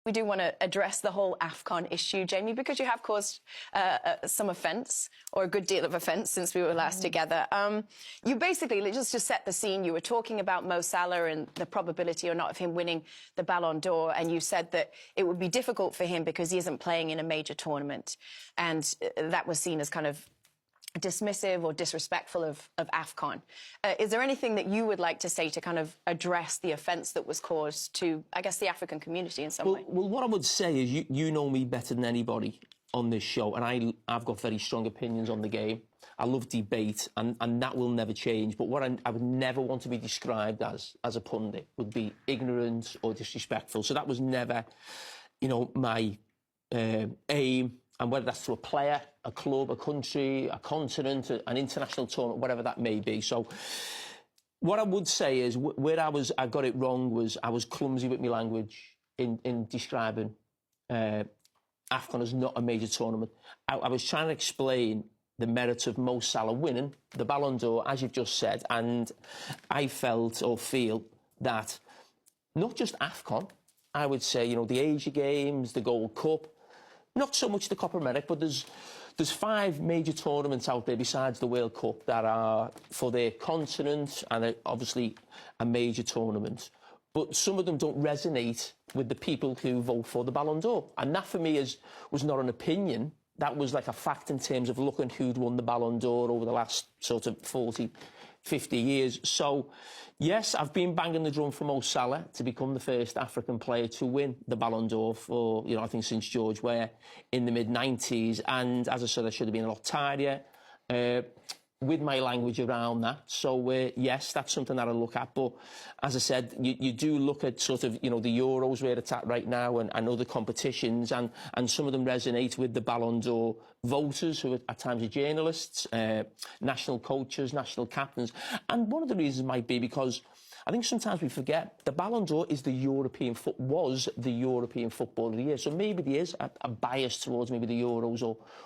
We do want to address the whole AFCON issue, Jamie, because you have caused some offence, or a good deal of offence, since we were last together. You basically, just to set the scene, you were talking about Mo Salah and the probability or not of him winning the Ballon d'Or, and you said that it would be difficult for him because he isn't playing in a major tournament, and that was seen as kind of dismissive or disrespectful of AFCON. Is there anything that you would like to say to kind of address the offence that was caused to, I guess, the African community in some way? Well, what I would say is you know me better than anybody on this show, and I've got very strong opinions on the game. I love debate, and that will never change. But what I would never want to be described as a pundit would be ignorant or disrespectful. So that was never, my aim. And whether that's to a player, a club, a country, a continent, an international tournament, whatever that may be. So what I would say is where I got it wrong was I was clumsy with my language in describing AFCON as not a major tournament. I was trying to explain the merits of Mo Salah winning the Ballon d'Or, as you've just said, and I felt or feel that not just AFCON, I would say, the Asia Games, the Gold Cup, not so much the Copa America, but there's 5 major tournaments out there besides the World Cup that are for their continent and obviously a major tournament. But some of them don't resonate with the people who vote for the Ballon d'Or. And that for me was not an opinion. That was like a fact in terms of looking who'd won the Ballon d'Or over the last sort of 40, 50 years. So, yes, I've been banging the drum for Mo Salah to become the first African player to win the Ballon d'Or for, I think since George Weah in the mid-90s. And as I said, I should have been a lot tidier with my language around that. So, yes, that's something that I look at. But as I said, you do look at sort of, the Euros where it's at right now and other competitions, and some of them resonate with the Ballon d'Or voters who at times are journalists, national coaches, national captains. And one of the reasons might be because I think sometimes we forget the Ballon d'Or was the European football of the year. So maybe there is a bias towards maybe the Euros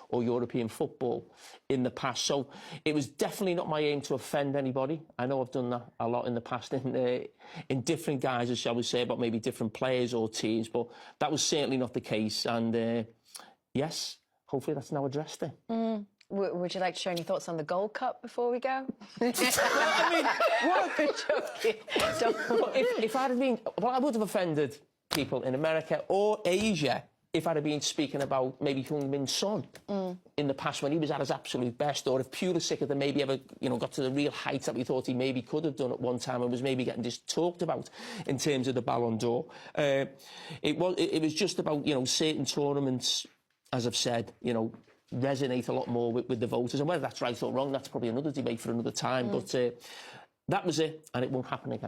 or European football in the past. So it was definitely not my aim to offend anybody. I know I've done that a lot in the past in different guises, shall we say, about maybe different players or teams. But that was certainly not the case. And yes, hopefully that's now addressed it. Would you like to share any thoughts on the Gold Cup before we go? I mean, if I'd have been... Well, I would have offended people in America or Asia if I'd have been speaking about maybe Heung-min Son in the past when he was at his absolute best, or if Pulisic had maybe ever, got to the real heights that we thought he maybe could have done at one time and was maybe getting just talked about in terms of the Ballon d'Or. It was just about, certain tournaments, as I've said, resonate a lot more with the voters, and whether that's right or wrong, that's probably another debate for another time. But that was it, and it won't happen again.